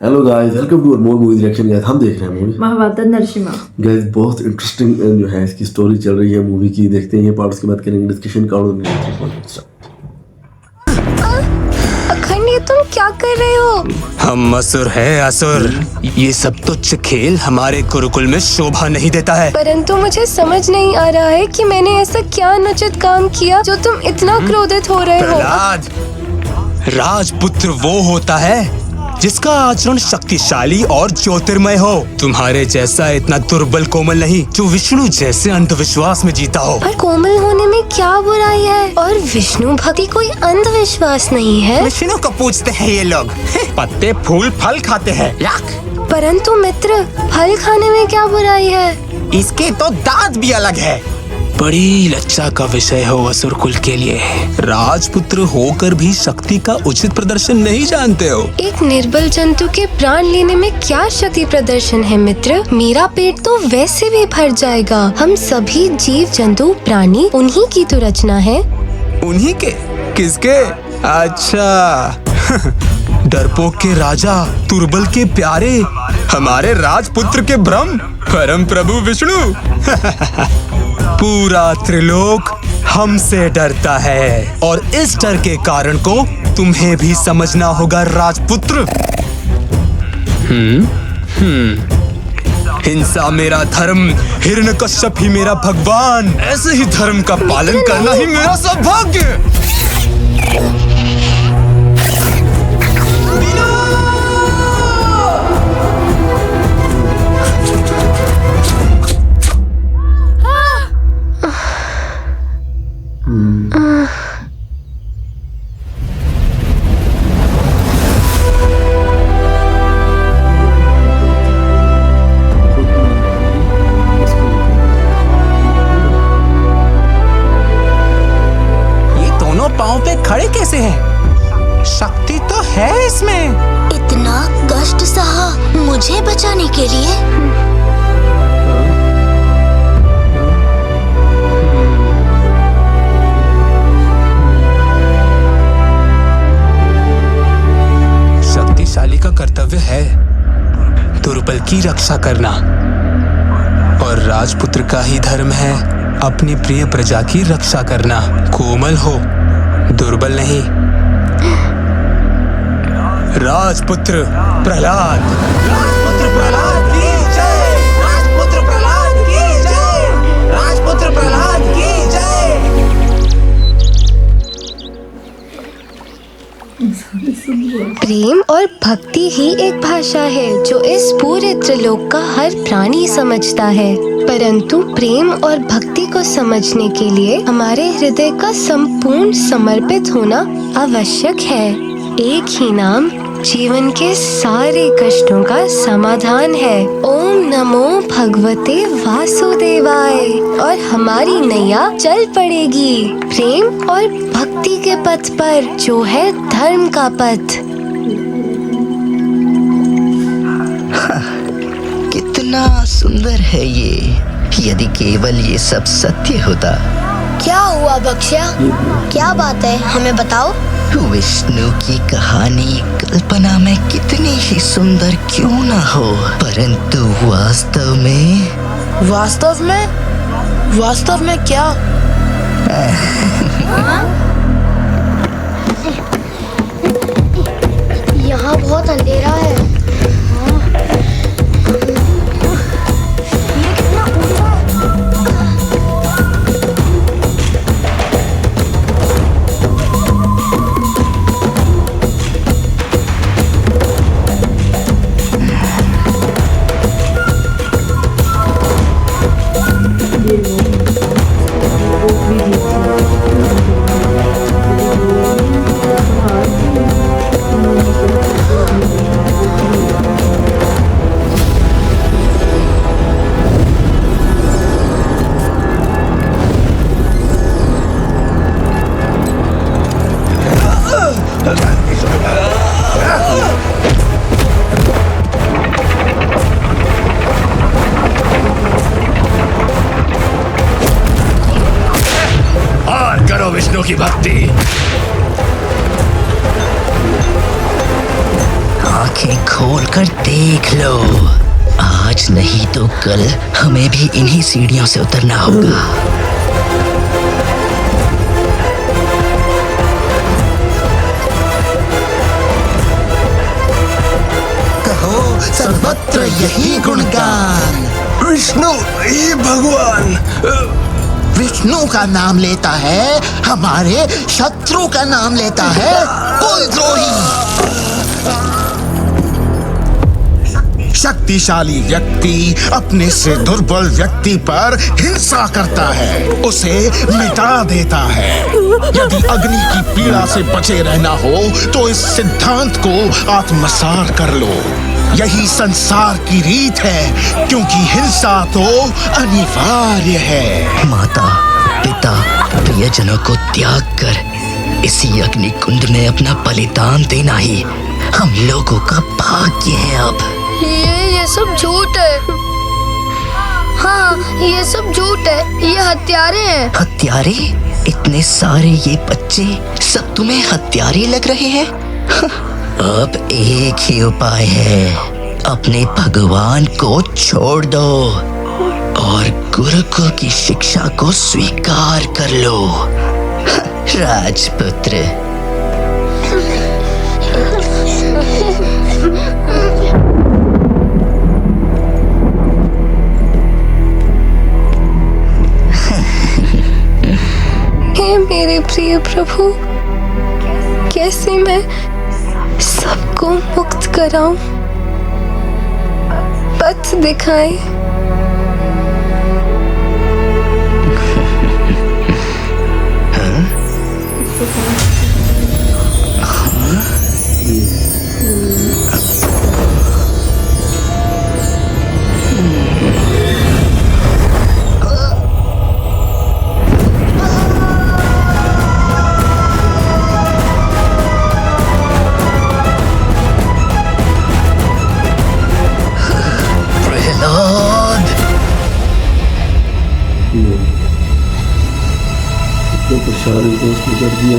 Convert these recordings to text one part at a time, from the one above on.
Hello guys, welcome to more movie reaction. Guys हम देख रहे हैं मूवी महाभारत नरसिम्हा। गाइस बहुत इंटरेस्टिंग जो है इसकी स्टोरी चल रही है मूवी की। देखते हैं ये पार्ट, उसके बाद करेंगे डिस्कशन। अखंड, ये तुम क्या कर रहे हो? हम असुर हैं, असुर। ये सब तुच्छ खेल हमारे गुरुकुल में शोभा नहीं देता है। परंतु मुझे समझ नहीं आ रहा है कि मैंने ऐसा क्या अनुचित काम किया जो तुम इतना क्रोधित हो रहे हो। प्रहलाद, राजपुत्र वो होता है जिसका आचरण शक्तिशाली और ज्योतिर्मय हो। तुम्हारे जैसा इतना दुर्बल कोमल नहीं जो विष्णु जैसे अंधविश्वास में जीता हो। पर कोमल होने में क्या बुराई है? और विष्णु भक्ति कोई अंधविश्वास नहीं है। विष्णु को पूछते हैं ये लोग। पत्ते फूल फल खाते हैं। परंतु मित्र, फल खाने में क्या बुराई है? इसके तो दांत भी अलग है। बड़ी लज्जा का विषय हो असुर कुल के लिए। राजपुत्र होकर भी शक्ति का उचित प्रदर्शन नहीं जानते हो। एक निर्बल जंतु के प्राण लेने में क्या शक्ति प्रदर्शन है मित्र? मेरा पेट तो वैसे भी भर जाएगा। हम सभी जीव जंतु प्राणी उन्हीं की तो रचना है। उन्हीं के? किसके? अच्छा डरपोक के राजा, दुर्बल के प्यारे, हमारे राजपुत्र के ब्रह्म, परम प्रभु विष्णु। पूरा त्रिलोक हमसे डरता है और इस डर के कारण को तुम्हें भी समझना होगा राजपुत्र। हिंसा मेरा धर्म, हिरण्यकश्यप ही मेरा भगवान। ऐसे ही धर्म का पालन करना ही मेरा सौभाग्य। पांव पे खड़े कैसे हैं? शक्ति तो है इसमें। इतना कष्ट सहा मुझे बचाने के लिए। शक्तिशाली का कर्तव्य है दुर्बल की रक्षा करना, और राजपुत्र का ही धर्म है अपनी प्रिय प्रजा की रक्षा करना। कोमल हो, दुर्बल नहीं। राजपुत्र प्रहलाद, राजपुत्र प्रहलाद की जय, राजपुत्र प्रहलाद की जय, राजपुत्र प्रहलाद की जय। प्रेम और भक्ति ही एक भाषा है जो इस पूरे त्रिलोक का हर प्राणी समझता है। परंतु प्रेम और भक्ति को समझने के लिए हमारे हृदय का संपूर्ण समर्पित होना आवश्यक है। एक ही नाम जीवन के सारे कष्टों का समाधान है। ओम नमो भगवते वासुदेवाय। और हमारी नैया चल पड़ेगी प्रेम और भक्ति के पथ पर, जो है धर्म का पथ। कितना सुंदर है ये। यदि केवल ये सब सत्य होता। क्या हुआ बक्ष्या? क्या बात है, हमें बताओ। विष्णु की कहानी कल्पना में कितनी ही सुंदर क्यों ना हो, परंतु वास्तव में क्या? यहाँ बहुत अंधेरा है। विष्णु की भक्ति। आंखें खोलकर देख लो। आज नहीं तो कल हमें भी इन्हीं सीढ़ियों से उतरना होगा। कहो सर्वत्र यही गुणगान। विष्णु हे भगवान। विष्णु का नाम लेता है, हमारे शत्रु का नाम लेता है कुलद्रोही। शक्तिशाली व्यक्ति अपने से दुर्बल व्यक्ति पर हिंसा करता है, उसे मिटा देता है। यदि अग्नि की पीड़ा से बचे रहना हो तो इस सिद्धांत को आत्मसात कर लो। यही संसार की रीत है, क्योंकि हिंसा तो अनिवार्य है। माता, पिता, प्रियजनों को त्याग कर इसी अग्नि कुंड में अपना बलिदान देना ही हम लोगों का भाग्य है। अब ये सब झूठ है। हाँ, ये सब झूठ है। ये हत्यारे हैं। हत्यारे? इतने सारे ये बच्चे सब तुम्हें हत्यारे लग रहे हैं? अब एक ही उपाय है, अपने भगवान को छोड़ दो और गुरुकुल की शिक्षा को स्वीकार कर लो। राजपुत्र। हे मेरे प्रिय प्रभु, कैसे मैं सबको मुक्त कराऊं? पथ दिखाएं। तो प्रसाद को उसने कर दिया।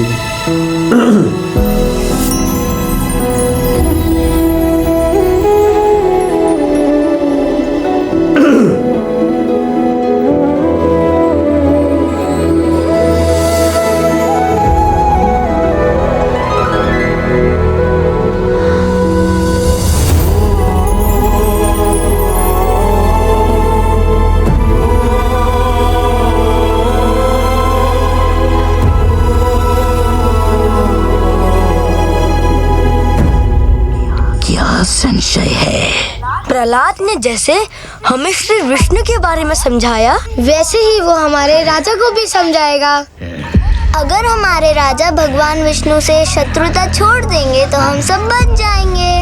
संशय है? प्रहलाद ने जैसे हमें श्री विष्णु के बारे में समझाया, वैसे ही वो हमारे राजा को भी समझाएगा। अगर हमारे राजा भगवान विष्णु से शत्रुता छोड़ देंगे तो हम सब बच जाएंगे।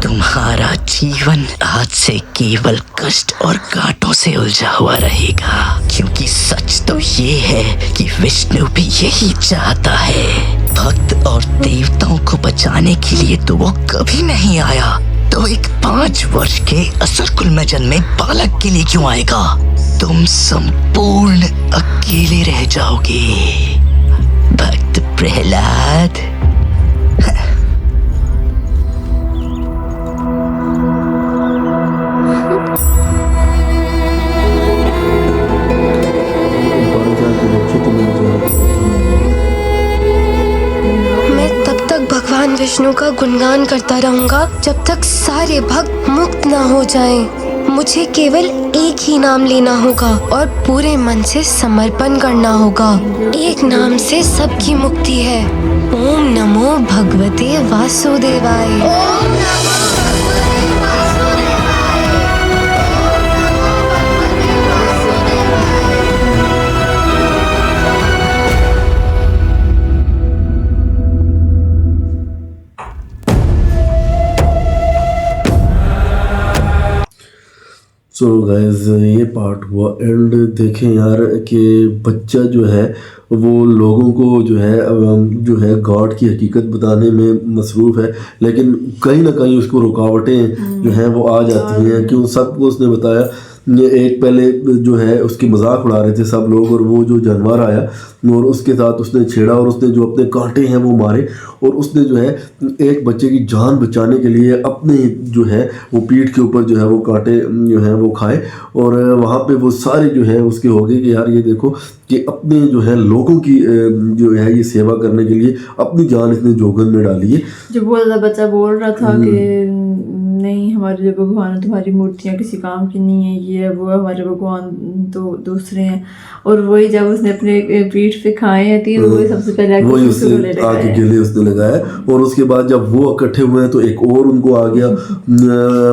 तुम्हारा जीवन आज से केवल कष्ट और कांटों से उलझा हुआ रहेगा, क्योंकि सच तो ये है कि विष्णु भी यही चाहता है। भक्त और देवताओं को बचाने के लिए तो वो कभी नहीं आया, तो एक 5 वर्ष के असुरकुल में जन्मे बालक के लिए क्यों आएगा? तुम संपूर्ण अकेले रह जाओगे भक्त प्रहलाद। भगवान विष्णु का गुणगान करता रहूंगा जब तक सारे भक्त मुक्त ना हो जाएं। मुझे केवल एक ही नाम लेना होगा और पूरे मन से समर्पण करना होगा। एक नाम से सबकी मुक्ति है। ओम नमो भगवते वासुदेवाय। सो गाइस, ये पार्ट हुआ एंड। देखें यार कि बच्चा जो है वो लोगों को जो है गॉड की हकीकत बताने में मसरूफ़ है, लेकिन कहीं ना कहीं उसको रुकावटें जो हैं वो आ जाती हैं। क्यों? सबको उसने बताया एक पहले जो है उसकी मजाक उड़ा रहे थे सब लोग, और वो जो जानवर आया और उसके साथ उसने छेड़ा और उसने जो अपने कांटे हैं वो मारे, और उसने जो है एक बच्चे की जान बचाने के लिए अपने जो है वो पीठ के ऊपर जो है वो कांटे जो है वो खाए, और वहाँ पे वो सारे जो है उसके हो गए कि यार ये देखो कि अपने जो है लोगों की जो है ये सेवा करने के लिए अपनी जान इसने जोखिम में डाली है। जो बहुत ज़्यादा बच्चा बोल रहा था कि नहीं हमारे जो भगवान है तुम्हारी मूर्तियाँ किसी काम की नहीं है, ये है वो है, हमारे भगवान तो दूसरे हैं, और वही जब उसने अपने पीठ पे खाए हैं तीर, वही सबसे पहले वही उससे आगे गले उसने लगाया, और उसके बाद जब वो इकट्ठे हुए हैं तो एक और उनको आ गया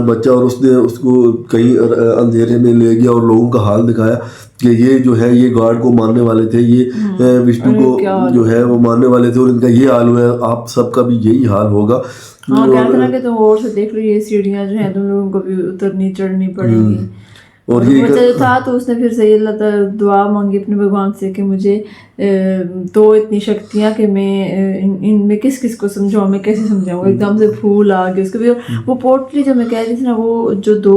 बच्चा, और उसने उसको कहीं अंधेरे में ले गया और लोगों का हाल दिखाया कि ये जो है ये गार्ड को मारने वाले थे, ये विष्णु को जो है वो मारने वाले थे, और इनका ये हाल हुआ है, आप सबका भी यही हाल होगा। हाँ क्या तरह के तुम और से देख लो, ये सीढ़ियाँ जो हैं तुम लोगों को भी उतरनी चढ़नी पड़ेगी। और ये बच्चा जो था तो उसने फिर से अल्लाह ताला दुआ मांगी अपने भगवान से कि मुझे तो इतनी शक्तियाँ कि मैं इनमें किस किस को समझाऊँ, मैं कैसे समझाऊँ। एकदम से फूल आ गए उसके भी। वो पोटली जो मैं कह रही थी ना, वो जो दो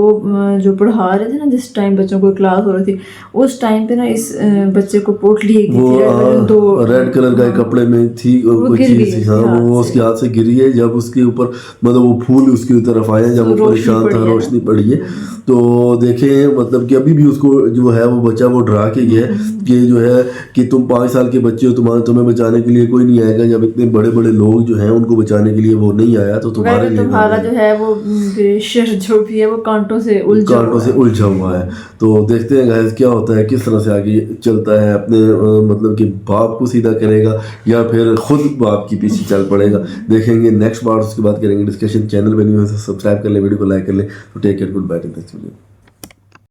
जो पढ़ा रहे थे ना जिस टाइम बच्चों को क्लास हो रही थी, उस टाइम पे ना इस बच्चे को पोटली दो रेड कलर का कपड़े में थी कोई चीज, हाँ वो उसके हाथ से गिरी है, जब उसके ऊपर मतलब वो फूल उसकी तरफ आए, जब वो परेशान था, रोशनी पड़ी है। तो देखें मतलब कि अभी भी उसको जो है वो बच्चा वो डरा के गया कि जो है कि तुम 5 साल के बच्चे हो, तुम्हें बचाने के लिए कोई नहीं आएगा, जब इतने बड़े बड़े लोग जो हैं उनको बचाने के लिए वो नहीं आया तो तुम्हारे लिए तुम्हारा जो है वो शर जो भी है वो कांटों से उलझा हुआ है। तो देखते हैं गाइस क्या होता है, किस तरह से आगे चलता है, अपने मतलब कि बाप को सीधा करेगा या फिर खुद बाप की पीछे चल पड़ेगा, देखेंगे नेक्स्ट बार। उसके बाद करेंगे डिस्कशन। चैनल पर नहीं हो तो सब्सक्राइब कर ले, वीडियो को लाइक कर ले। तो टेक केयर, गुड बाय।